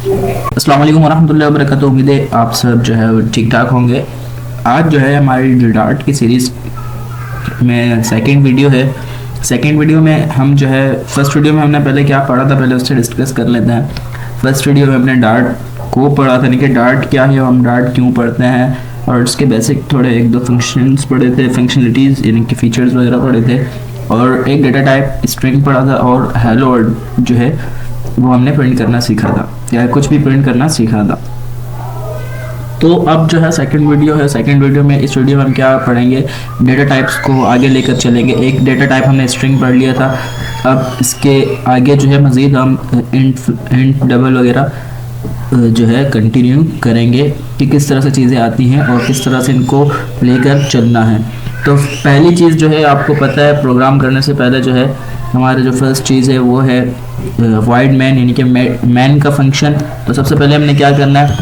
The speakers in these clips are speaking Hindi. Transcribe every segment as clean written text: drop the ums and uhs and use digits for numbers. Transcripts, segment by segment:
अस्सलाम वालेकुम वरहमतुल्लाहि वबरकातुहू। उम्मीद है आप सब जो है ठीक ठाक होंगे। आज जो है हमारी जो डार्ट की सीरीज़ में सेकंड वीडियो है। सेकंड वीडियो में हम जो है फर्स्ट वीडियो में हमने पहले क्या पढ़ा था, पहले उससे डिस्कस कर लेते हैं। फर्स्ट वीडियो में हमने डार्ट को पढ़ा था, यानी कि डार्ट क्या है, हम डार्ट क्यों पढ़ते हैं, और उसके बेसिक थोड़े एक दो फंक्शंस पढ़े थे, फंक्शनलिटीज़ यानी कि फीचर्स वगैरह पढ़े थे, और एक डेटा टाइप स्ट्रिंग पढ़ा था, और हेलो वर्ड जो है वो हमने प्रिंट करना सीखा था, या कुछ भी प्रिंट करना सीखा था। तो अब जो है सेकंड वीडियो है। सेकंड वीडियो में, इस वीडियो में हम क्या पढ़ेंगे, डेटा टाइप्स को आगे लेकर चलेंगे। एक डेटा टाइप हमने स्ट्रिंग पढ़ लिया था, अब इसके आगे जो है मज़ीद हम इंट डबल वगैरह जो है कंटिन्यू करेंगे कि किस तरह से चीज़ें आती हैं और किस तरह से इनको लेकर चलना है। तो पहली चीज़ जो है आपको पता है, प्रोग्राम करने से पहले जो है हमारे जो फर्स्ट चीज़ है वो है वॉइड मैन, यानी कि मैन का फंक्शन। तो सबसे पहले हमने क्या करना है,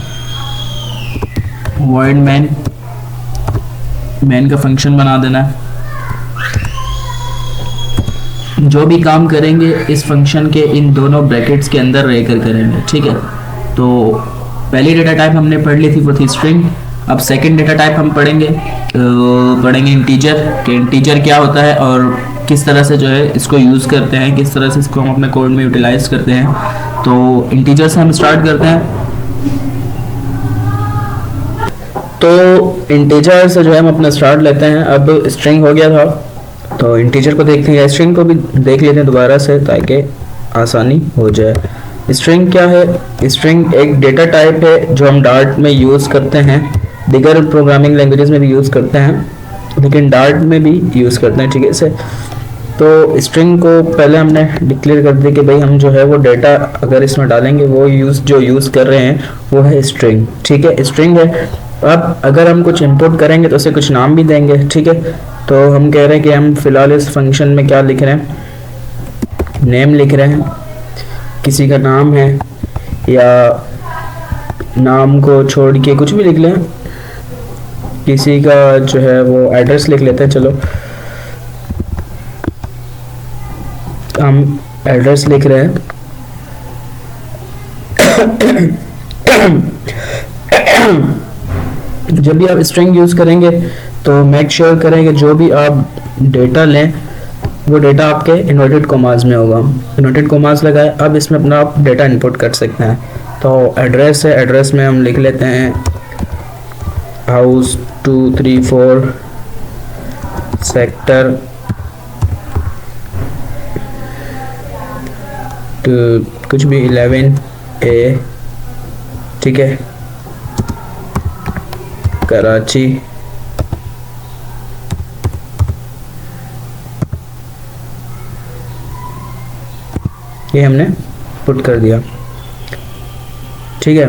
वॉइड मैन का फंक्शन बना देना है। जो भी काम करेंगे इस फंक्शन के इन दोनों ब्रैकेट्स के अंदर रहकर करेंगे, ठीक है। तो पहली डेटा टाइप हमने पढ़ ली थी, वो थी स्ट्रिंग। अब सेकंड डेटा टाइप हम पढ़ेंगे इंटीजर, कि इंटीजर क्या होता है और किस तरह से जो है इसको यूज़ करते हैं, किस तरह से इसको हम अपने कोड में यूटिलाइज करते हैं। तो इंटीजर से हम स्टार्ट करते हैं। तो इंटीजर से जो है हम अपना स्टार्ट लेते हैं। अब स्ट्रिंग हो गया था, तो इंटीजर को देखते हैं, स्ट्रिंग को भी देख लेते हैं दोबारा से ताकि आसानी हो जाए। स्ट्रिंग क्या है? स्ट्रिंग एक डेटा टाइप है जो हम डार्ट में यूज़ करते हैं, दीगर प्रोग्रामिंग लैंग्वेजेस में भी यूज़ करते हैं, लेकिन डार्ट में भी यूज़ करते हैं, ठीक है से। तो स्ट्रिंग को पहले हमने डिक्लेयर कर दिया कि भाई हम जो है वो डेटा अगर इसमें डालेंगे वो यूज़ कर रहे हैं वो है स्ट्रिंग, ठीक है, स्ट्रिंग है। अब अगर हम कुछ इनपुट करेंगे तो उसे कुछ नाम भी देंगे, ठीक है। तो हम कह रहे हैं कि हम फिलहाल इस फंक्शन में क्या लिख रहे हैं, नेम लिख रहे हैं, किसी का नाम है या नाम को छोड़ के कुछ भी लिख लें, किसी का जो है वो एड्रेस लिख लेते हैं। चलो हम एड्रेस लिख रहे हैं। जब भी आप स्ट्रिंग यूज़ करेंगे तो मेक श्योर करें कि जो भी आप डेटा लें वो डेटा आपके इन्वर्टेड कोमास में होगा। इन्वर्टेड कोमास लगाए, अब इसमें अपना आप डेटा इनपुट कर सकते हैं। तो एड्रेस है, एड्रेस में हम लिख लेते हैं हाउस 234 सेक्टर कुछ भी 11A, ठीक है, कराची। ये हमने पुट कर दिया, ठीक है।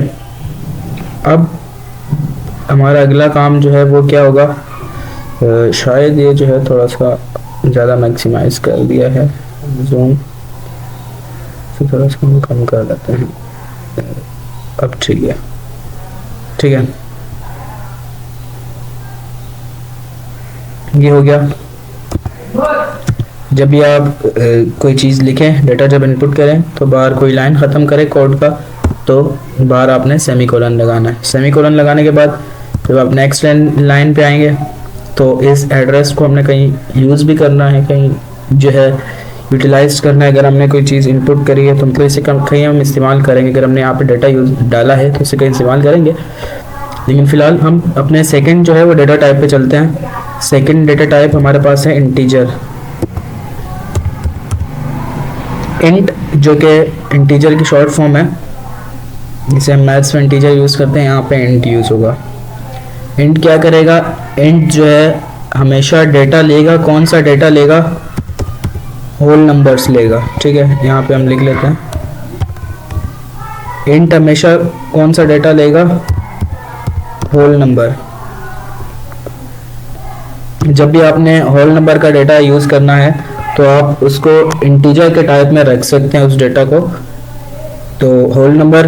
अब हमारा अगला काम जो है वो क्या होगा, शायद ये जो है थोड़ा सा ज़्यादा मैक्सिमाइज कर दिया है, जूम से थोड़ा सा हम कम कर लेते हैं। अब ठीक है, ठीक है, ये हो गया। जब भी आप कोई चीज़ लिखें, डेटा जब इनपुट करें तो बाहर कोई लाइन ख़त्म करें कोड का, तो बाहर आपने सेमीकोलन लगाना है। सेमीकोलन लगाने के बाद जब आप नेक्स्ट लाइन पे आएंगे तो इस एड्रेस को हमने कहीं यूज़ भी करना है, कहीं जो है यूटिलाइज करना है। अगर हमने कोई चीज़ इनपुट करी है तो मतलब इसे कहीं हम इस्तेमाल करेंगे। अगर हमने यहाँ पे डेटा यूज़ डाला है तो इसे कहीं इस्तेमाल करेंगे, लेकिन फ़िलहाल हम अपने सेकंड जो है वो डेटा टाइप पे चलते हैं। सेकंड डेटा टाइप हमारे पास है इंटीजर। इंट जो कि इंटीजर की शॉर्ट फॉर्म है, जिसे हम मैथ्स में इंटीजर यूज़ करते हैं, यहाँ पे इंट यूज़ होगा। इंट क्या करेगा, इंट जो है हमेशा डेटा लेगा। कौन सा डेटा लेगा? होल नंबर्स लेगा, ठीक है। यहाँ पे हम लिख लेते हैं इंट हमेशा कौन सा डेटा लेगा, होल नंबर। जब भी आपने होल नंबर का डेटा यूज़ करना है तो आप उसको इंटीजर के टाइप में रख सकते हैं उस डेटा को। तो होल नंबर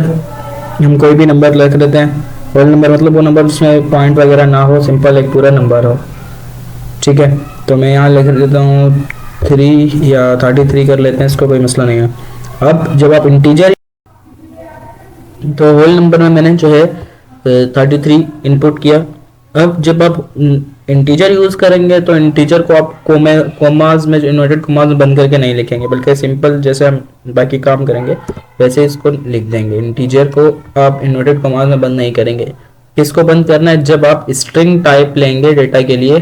हम कोई भी नंबर लिख देते हैं। होल नंबर मतलब वो नंबर जिसमें पॉइंट वगैरह ना हो, सिंपल एक पूरा नंबर हो, ठीक है। तो मैं यहाँ लिख देता हूँ 3 या 33 कर लेते हैं, इसको कोई मसला नहीं है। अब जब आप इंटीजर तो होल नंबर में मैंने जो है 33 इनपुट किया। अब जब आप इंटीजर यूज़ करेंगे तो इंटीजर को आप कोमाज में, जो इन्वर्टेड कोमाज में बंद करके नहीं लिखेंगे, बल्कि सिंपल जैसे हम बाकी काम करेंगे वैसे इसको लिख देंगे। इंटीजर को आप इन्वर्टेड कोमाज में बंद नहीं करेंगे। किसको बंद करना है? जब आप स्ट्रिंग टाइप लेंगे डेटा के लिए,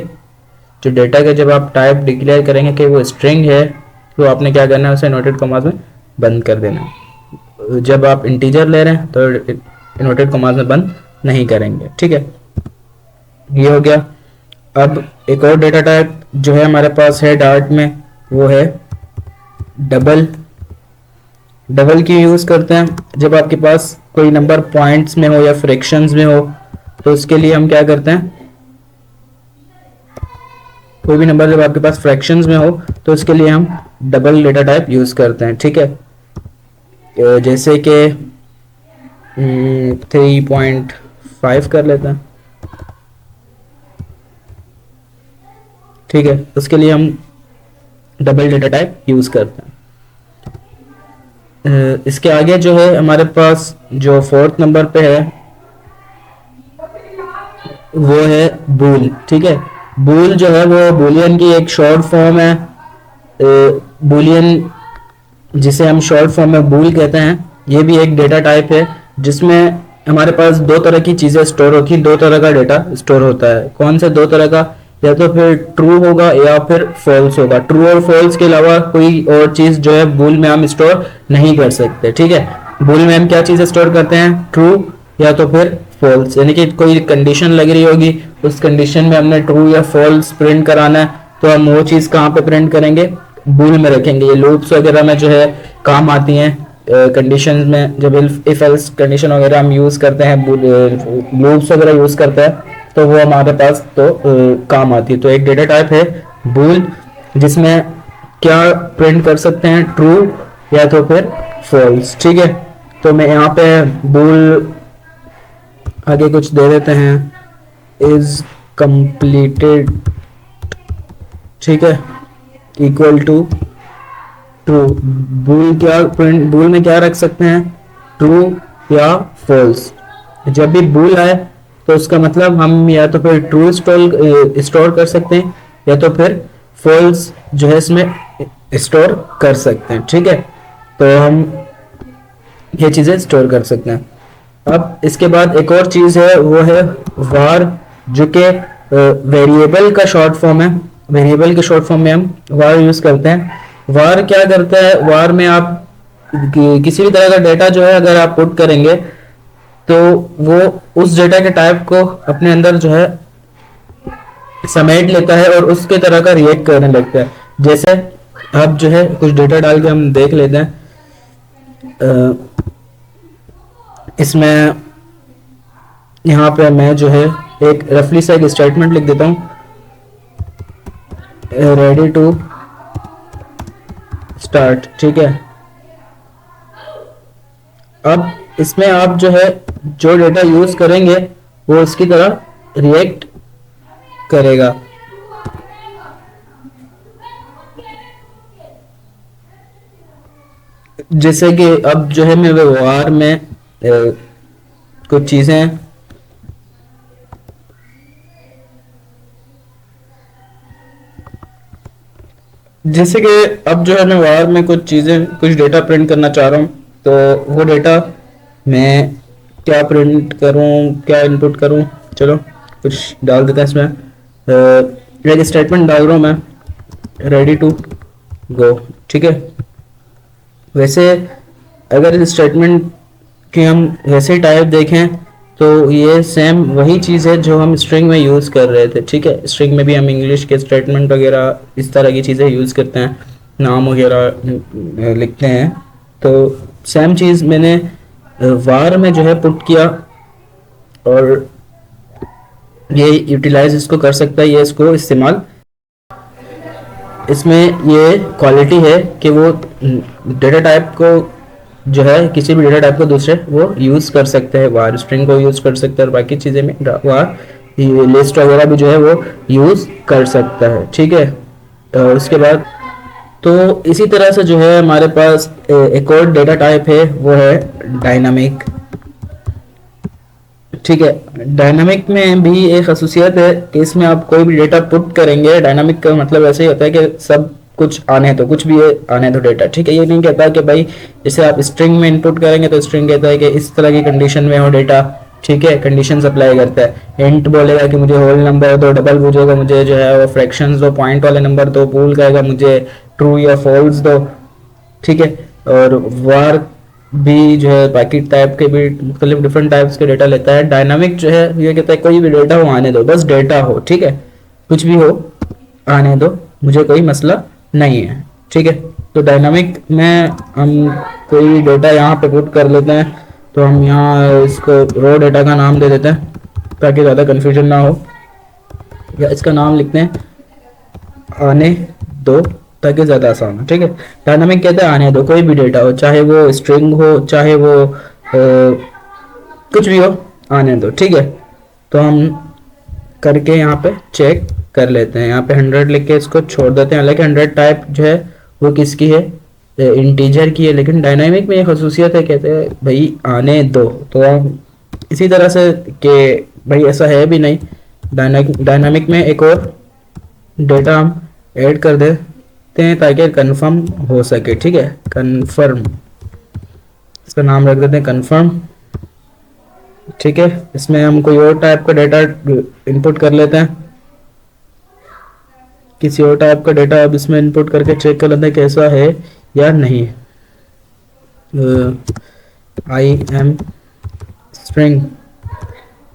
जो डेटा का जब आप टाइप डिक्लेयर करेंगे कि वो स्ट्रिंग है, तो आपने क्या करना है, उसे इन्वर्टेड कोमाज में बंद कर देना है। जब आप इंटीजर ले रहे हैं तो इन्वर्टेड कोमाज में बंद नहीं करेंगे, ठीक है। ये हो गया। अब एक और डेटा टाइप जो है हमारे पास है डार्ट में, वो है डबल। डबल क्यों यूज़ करते हैं? जब आपके पास कोई नंबर पॉइंट्स में हो या फ्रैक्शंस में हो, तो उसके लिए हम क्या करते हैं, कोई भी नंबर जब आपके पास फ्रैक्शंस में हो तो उसके लिए हम डबल डेटा टाइप यूज़ करते हैं, ठीक है। जैसे कि 3.5 कर लेते हैं, ठीक है। उसके लिए हम डबल डेटा टाइप यूज़ करते हैं। इसके आगे जो है हमारे पास जो 4th नंबर पे है वो है बूल, ठीक है। बूल जो है वो बूलियन की एक शॉर्ट फॉर्म है। बूलियन जिसे हम शॉर्ट फॉर्म में बूल कहते हैं, ये भी एक डेटा टाइप है जिसमें हमारे पास दो तरह की चीज़ें स्टोर होती हैं, दो तरह का डेटा स्टोर होता है। कौन से दो तरह का? या तो फिर ट्रू होगा या फिर फॉल्स होगा। ट्रू और फॉल्स के अलावा कोई और चीज़ जो है बूल में हम स्टोर नहीं कर सकते, ठीक है। बूल में हम क्या चीज़ें स्टोर करते हैं? ट्रू या तो फिर फॉल्स, यानी कि कोई कंडीशन लग रही होगी, उस कंडीशन में हमने ट्रू या फॉल्स प्रिंट कराना है, तो हम वो चीज़ कहाँ पे प्रिंट करेंगे? बूल में रखेंगे। ये लूप्स वगैरह में जो है काम आती हैं कंडीशन में, जब इफ एल्स कंडीशन वगैरह हम यूज़ करते हैं, लूप्स वगैरह यूज़ करते हैं, तो वो हमारे पास तो काम आती है। तो एक डेटा टाइप है बूल, जिसमें क्या प्रिंट कर सकते हैं? ट्रू या तो फिर फॉल्स, ठीक है। तो मैं यहाँ पे बूल आगे कुछ दे देते हैं, इज कंप्लीटेड, ठीक है, इक्वल टू ट्रू। बूल में क्या रख सकते हैं? ट्रू या फॉल्स। जब भी बूल आए तो उसका मतलब हम या तो फिर ट्रू स्टोर कर सकते हैं या तो फिर फॉल्स जो है इसमें स्टोर कर सकते हैं, ठीक है। तो हम ये चीज़ें स्टोर कर सकते हैं। अब इसके बाद एक और चीज़ है, वो है वार, जो कि वेरिएबल का शॉर्ट फॉर्म है। वेरिएबल के शॉर्ट फॉर्म में हम वार यूज़ करते हैं। वार क्या करता है? वार में आप किसी भी तरह का डेटा जो है अगर आप पुट करेंगे तो वो उस डेटा के टाइप को अपने अंदर जो है समेट लेता है और उसके तरह का रिएक्ट करने लगता है। जैसे अब जो है कुछ डेटा डाल के हम देख लेते हैं। इसमें यहाँ पे मैं जो है एक रफली सा एक स्टेटमेंट लिख देता हूँ, रेडी टू स्टार्ट, ठीक है। अब इसमें आप जो है जो डेटा यूज करेंगे वो उसकी तरह रिएक्ट करेगा। जैसे कि अब जो है मैं व्यवहार में कुछ चीजें जैसे कि अब जो है मैं व्यवहार में कुछ डेटा प्रिंट करना चाह रहा हूँ, तो वो डेटा मैं क्या प्रिंट करूँ, क्या इनपुट करूँ? चलो कुछ डाल देते हैं इसमें। एक स्टेटमेंट डाल रहा हूँ मैं, रेडी टू गो, ठीक है। वैसे अगर इस स्टेटमेंट की हम वैसे टाइप देखें तो ये सेम वही चीज़ है जो हम स्ट्रिंग में यूज़ कर रहे थे, ठीक है। स्ट्रिंग में भी हम इंग्लिश के स्टेटमेंट वगैरह इस तरह की चीज़ें यूज़ करते हैं, नाम वगैरह लिखते हैं। तो सेम चीज़ मैंने वार में जो है पुट किया और ये यूटिलाइज इसको कर सकता है, ये इसको इस्तेमाल। इसमें ये क्वालिटी है कि वो डेटा टाइप को जो है किसी भी डेटा टाइप को दूसरे वो यूज़ कर सकते हैं। वार स्ट्रिंग को यूज़ कर सकते हैं और बाकी चीज़ें में वार लिस्ट वगैरह भी जो है वो यूज़ कर सकता है, ठीक है। उसके बाद तो इसी तरह से जो है हमारे पास एक और डेटा टाइप है, वो है डायनामिक। ठीक है। डायनामिक में भी एक खसूसियत है कि इसमें आप कोई भी डेटा पुट करेंगे, डायनामिक का मतलब ऐसे ही होता है कि सब कुछ आने दो, कुछ भी आने दो डेटा, ठीक है। ये नहीं कहता कि भाई जैसे आप स्ट्रिंग में इनपुट करेंगे तो स्ट्रिंग कहता है कि इस तरह की कंडीशन में हो डेटा, ठीक है, कंडीशन अप्लाई करता है। इंट बोलेगा कि मुझे होल नंबर दो, डबल पूछेगा मुझे जो है वो फ्रैक्शंस दो, पॉइंट वाले नंबर दो, बूल कहेगा मुझे ट्रू या फॉल्स दो, ठीक है। और वार भी जो है पैकेट टाइप के भी मुख्तलिफ डिफरेंट टाइप्स के डेटा लेता है। डायनामिक जो है ये कहता है कोई भी डेटा हो आने दो, बस डेटा हो, ठीक है, कुछ भी हो आने दो, मुझे कोई मसला नहीं है, ठीक है। तो डायनामिक में हम कोई डेटा यहाँ पे पुट कर लेते हैं, तो हम यहाँ इसको रो डेटा का नाम दे देते हैं ताकि ज़्यादा कन्फ्यूजन ना हो, या इसका नाम लिखते हैं आने दो ताकि ज़्यादा आसान हो, ठीक है। डायनामिक कहते हैं आने दो कोई भी डेटा हो, चाहे वो स्ट्रिंग हो, चाहे वो कुछ भी हो, आने दो, ठीक है। तो हम करके यहाँ पे चेक कर लेते हैं, यहाँ पे 100 लिख के इसको छोड़ देते हैं। हालांकि 100 टाइप जो है वो किसकी है, इंटीजर की है, लेकिन डायनामिक में ये खसूसियत है, कहते हैं भाई आने दो। तो हम इसी तरह से कि भाई ऐसा है भी नहीं, डायनामिक में एक और डेटा हम ऐड कर देते हैं ताकि कंफर्म हो सके, ठीक है। कंफर्म, इसका नाम रख देते हैं कंफर्म, ठीक है। इसमें हम कोई और टाइप का डेटा इनपुट कर लेते हैं, किसी और टाइप का डेटा अब इसमें इनपुट करके चेक कर लेते हैं कैसा है या नहीं। आई एम स्ट्रिंग,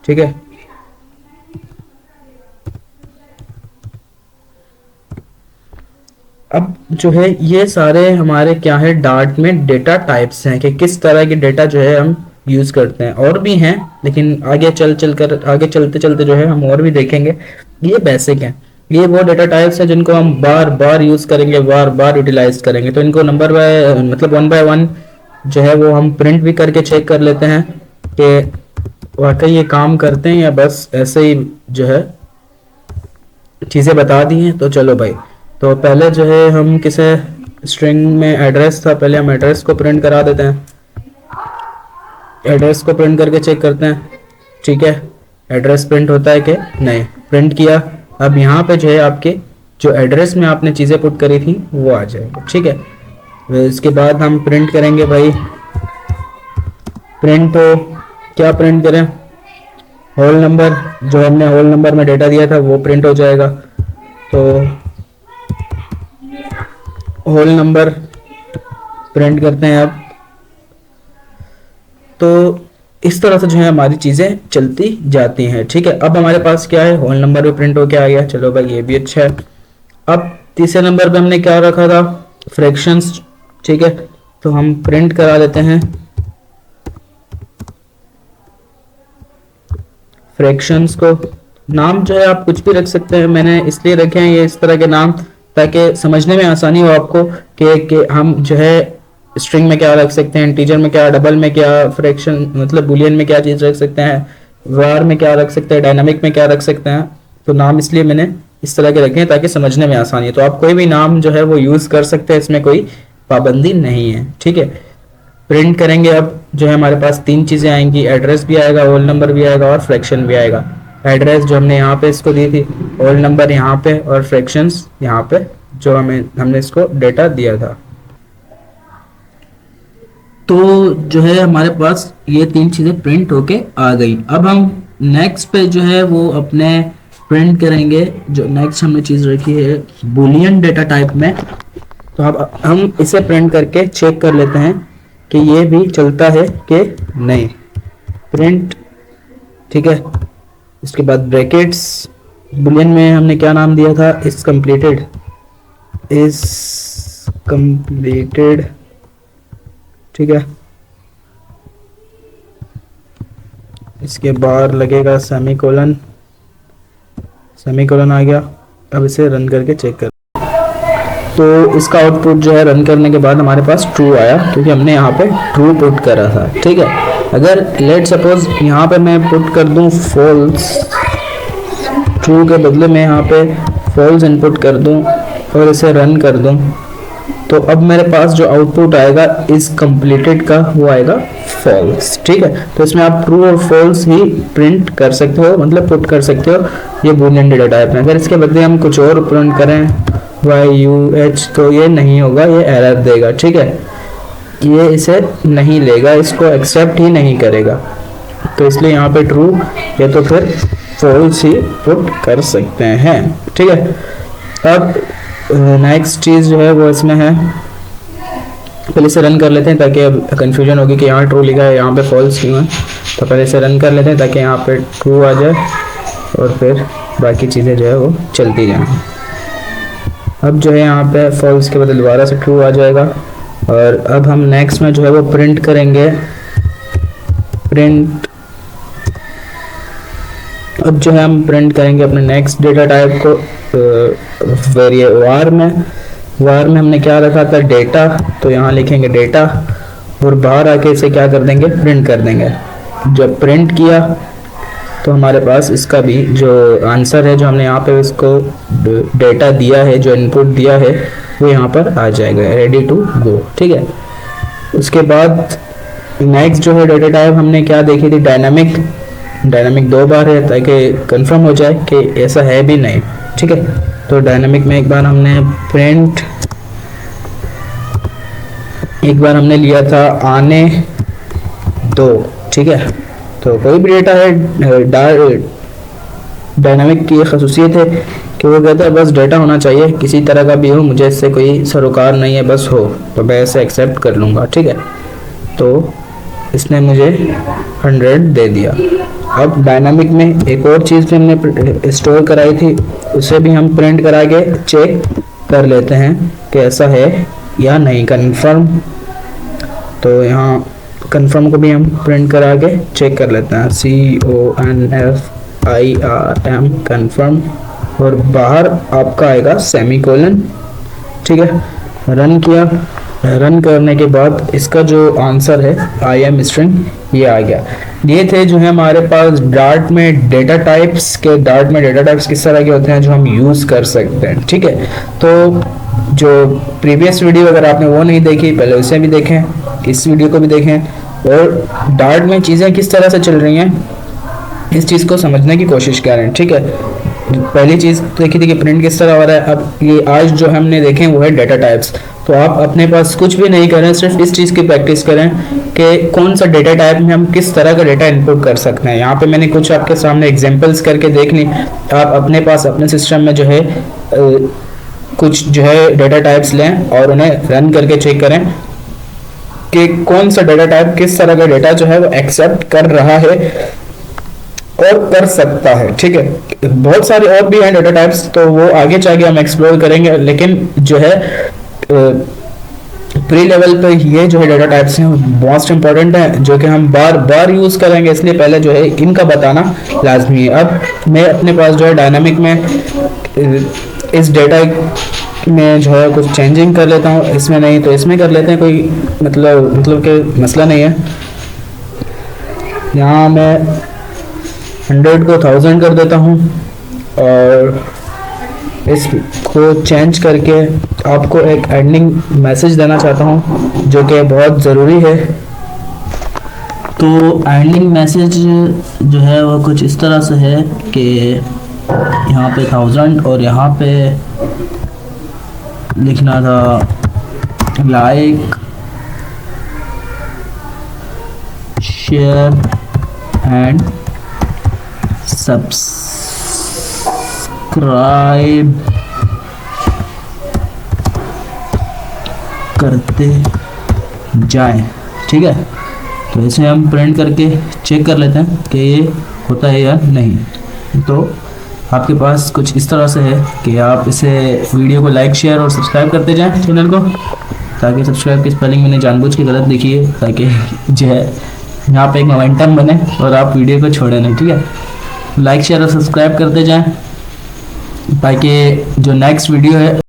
ठीक है। अब जो है ये सारे हमारे क्या है डार्ट में डेटा टाइप्स हैं कि किस तरह के डेटा जो है हम यूज करते हैं। और भी हैं लेकिन आगे चलते चलते जो है हम और भी देखेंगे। ये बेसिक हैं, ये वो डेटा टाइप्स हैं जिनको हम बार बार यूज करेंगे, बार बार यूटिलाइज करेंगे। तो इनको नंबर बाय मतलब 1 बाय 1 जो है वो हम प्रिंट भी करके चेक कर लेते हैं कि वाकई ये काम करते हैं या बस ऐसे ही जो है चीज़ें बता दी हैं। तो चलो भाई, तो पहले जो है हम किसे स्ट्रिंग में एड्रेस था, पहले हम एड्रेस को प्रिंट करा देते हैं। एड्रेस को प्रिंट करके चेक करते हैं, ठीक है, एड्रेस प्रिंट होता है कि नहीं। प्रिंट किया, अब यहाँ पे जो है आपके जो एड्रेस में आपने चीज़ें पुट करी थी वो आ जाएगा, ठीक है। इसके बाद हम प्रिंट करेंगे भाई, प्रिंट तो क्या प्रिंट करें, होल नंबर, जो हमने होल नंबर में डेटा दिया था वो प्रिंट हो जाएगा। तो होल नंबर प्रिंट करते हैं अब। तो इस तरह से जो है हमारी चीज़ें चलती जाती हैं, ठीक है। अब हमारे पास क्या है, होल नंबर भी प्रिंट होके आ गया, चलो भाई ये भी अच्छा है। अब तीसरे नंबर पे हमने क्या रखा था, फ्रैक्शंस, ठीक है। तो हम प्रिंट करा देते हैं फ्रैक्शंस को। नाम जो है आप कुछ भी रख सकते हैं, मैंने इसलिए रखे हैं ये इस तरह के नाम ताकि समझने में आसानी हो आपको कि हम जो है स्ट्रिंग में क्या रख सकते हैं, इंटीजर में क्या, डबल में क्या, फ्रैक्शन मतलब बुलियन में क्या चीज़ रख सकते हैं, वार में क्या रख सकते हैं, डायनामिक में क्या रख सकते हैं। तो नाम इसलिए मैंने इस तरह के रखे हैं ताकि समझने में आसानी है। तो आप कोई भी नाम जो है वो यूज़ कर सकते हैं, इसमें कोई पाबंदी नहीं है, ठीक है। प्रिंट करेंगे, अब जो है हमारे पास 3 चीज़ें आएंगी, एड्रेस भी आएगा, होल नंबर भी आएगा और फ्रैक्शन भी आएगा। एड्रेस जो हमने यहाँ पे इसको दी थी, होल नंबर यहाँ पे और फ्रैक्शंस यहाँ पे जो हमने इसको डेटा दिया था। तो जो है हमारे पास ये 3 चीज़ें प्रिंट होके आ गई। अब हम नेक्स्ट पे जो है वो अपने प्रिंट करेंगे, जो नेक्स्ट हमने चीज़ रखी है बुलियन डेटा टाइप में। तो अब हम इसे प्रिंट करके चेक कर लेते हैं कि ये भी चलता है कि नहीं। प्रिंट, ठीक है। इसके बाद ब्रैकेट्स, बुलियन में हमने क्या नाम दिया था, इज कंप्लीटेड, ठीक है। इसके बाद लगेगा सेमीकोलन, सेमीकोलन आ गया। अब इसे रन करके चेक कर, तो इसका आउटपुट जो है रन करने के बाद हमारे पास ट्रू आया क्योंकि हमने यहाँ पे ट्रू पुट करा था, ठीक है। अगर लेट सपोज यहाँ पे मैं पुट कर दूँ फॉल्स, ट्रू के बदले में यहाँ पे फॉल्स इनपुट कर दूँ और इसे रन कर दूँ, तो अब मेरे पास जो आउटपुट आएगा इस कंप्लीटेड का वो आएगा फॉल्स। ठीक है, तो इसमें आप ट्रू और फॉल्स ही प्रिंट कर सकते हो, मतलब पुट कर सकते हो ये बूलियन डेटा टाइप में। अगर इसके बदले हम कुछ और प्रिंट करें YUH तो ये नहीं होगा, ये एरर देगा। ठीक है, ये इसे नहीं लेगा, इसको एक्सेप्ट ही नहीं करेगा, तो इसलिए यहाँ पे ट्रू या तो फिर फॉल्स ही पुट कर सकते हैं। ठीक है, अब नेक्स्ट चीज़ जो है वो इसमें है, पहले से रन कर लेते हैं ताकि अब कन्फ्यूजन होगी कि यहाँ ट्रू लिखा है यहाँ पे फॉल्स क्यों है। तो पहले से रन कर लेते हैं ताकि यहाँ पे ट्रू आ जाए और फिर बाकी चीज़ें जो है वो चलती जाएँ। अब जो है यहाँ पे फॉल्स के बदले दोबारा से ट्रू आ जाएगा। और अब हम नेक्स्ट में जो है वो प्रिंट करेंगे, प्रिंट अब जो है हम प्रिंट करेंगे अपने नेक्स्ट डेटा टाइप को वार में हमने क्या रखा था डेटा, तो यहाँ लिखेंगे डेटा और बाहर आके इसे क्या कर देंगे प्रिंट कर देंगे। जब प्रिंट किया तो हमारे पास इसका भी जो आंसर है जो हमने यहाँ पे इसको डेटा दिया है, जो इनपुट दिया है वो यहाँ पर आ जाएगा रेडी टू गो। ठीक है, उसके बाद नेक्स्ट जो है डेटा टाइप हमने क्या देखी थी डायनामिक 2 बार है ताकि कंफर्म हो जाए कि ऐसा है भी नहीं। ठीक है, तो डायनामिक में एक बार हमने लिया था आने दो। ठीक है, तो कोई भी डेटा है डायनामिक की खसूसियत है कि वो कहता है बस डेटा होना चाहिए, किसी तरह का भी हो, मुझे इससे कोई सरोकार नहीं है, बस हो तो मैं ऐसे एक्सेप्ट कर लूँगा। ठीक है, तो इसने मुझे 100 दे दिया। अब डायनामिक में एक और चीज़ भी हमने स्टोर कराई थी, उसे भी हम प्रिंट करा के चेक कर लेते हैं कि ऐसा है या नहीं, कन्फर्म। तो यहाँ कन्फर्म को भी हम प्रिंट करा के चेक कर लेते हैं, CONFIRM कन्फर्म, और बाहर आपका आएगा सेमीकोलन। ठीक है, रन किया, रन करने के बाद इसका जो आंसर है IM स्ट्रिंग ये आ गया। ये थे जो है हमारे पास डार्ट में डेटा टाइप्स किस तरह के होते हैं जो हम यूज़ कर सकते हैं। ठीक है, तो जो प्रीवियस वीडियो अगर आपने वो नहीं देखी पहले उसे भी देखें, इस वीडियो को भी देखें, और डार्ट में चीज़ें किस तरह से चल रही हैं इस चीज़ को समझने की कोशिश करें। ठीक है, पहली चीज़ देखी थी कि प्रिंट किस तरह हो रहा है, अब ये आज जो हमने देखे वो है डेटा टाइप्स। तो आप अपने पास कुछ भी नहीं करें, सिर्फ इस चीज़ की प्रैक्टिस करें कि कौन सा डेटा टाइप में हम किस तरह का डेटा इनपुट कर सकते हैं। यहाँ पे मैंने कुछ आपके सामने एग्जांपल्स करके देख ली, आप अपने पास अपने सिस्टम में जो है कुछ जो है डेटा टाइप्स लें और उन्हें रन करके चेक करें कि कौन सा डेटा टाइप किस तरह का डेटा जो है वो एक्सेप्ट कर रहा है और कर सकता है। ठीक है, बहुत सारे और भी हैं डेटा टाइप्स, तो वो आगे जाके हम एक्सप्लोर करेंगे, लेकिन जो है प्री लेवल पे ये जो है डेटा टाइप्स हैं मोस्ट इंपॉर्टेंट है, जो कि हम बार बार यूज़ करेंगे, इसलिए पहले जो है इनका बताना लाजमी है। अब मैं अपने पास जो है डायनामिक में इस डेटा में जो है कुछ चेंजिंग कर लेता हूँ, इसमें नहीं तो इसमें कर लेते हैं, कोई मतलब कि मसला नहीं है। यहाँ मैं 100 को 1000 कर देता हूँ और इसको चेंज करके आपको एक एंडिंग मैसेज देना चाहता हूँ जो कि बहुत ज़रूरी है। तो एंडिंग मैसेज जो है वो कुछ इस तरह से है कि यहाँ पे 1000 और यहाँ पे लिखना था लाइक शेयर एंड सब्सक्राइब करते जाएं। ठीक है, तो इसे हम प्रिंट करके चेक कर लेते हैं कि ये होता है या नहीं। तो आपके पास कुछ इस तरह से है कि आप इसे वीडियो को लाइक शेयर और सब्सक्राइब करते जाएं चैनल को, ताकि सब्सक्राइब की स्पेलिंग मैंने जानबूझ के गलत लिखी है ताकि जो है यहाँ पे एक मोमेंटम बने और आप वीडियो को छोड़े नहीं। ठीक है, लाइक शेयर और सब्सक्राइब करते जाएं ताकि जो नेक्स्ट वीडियो है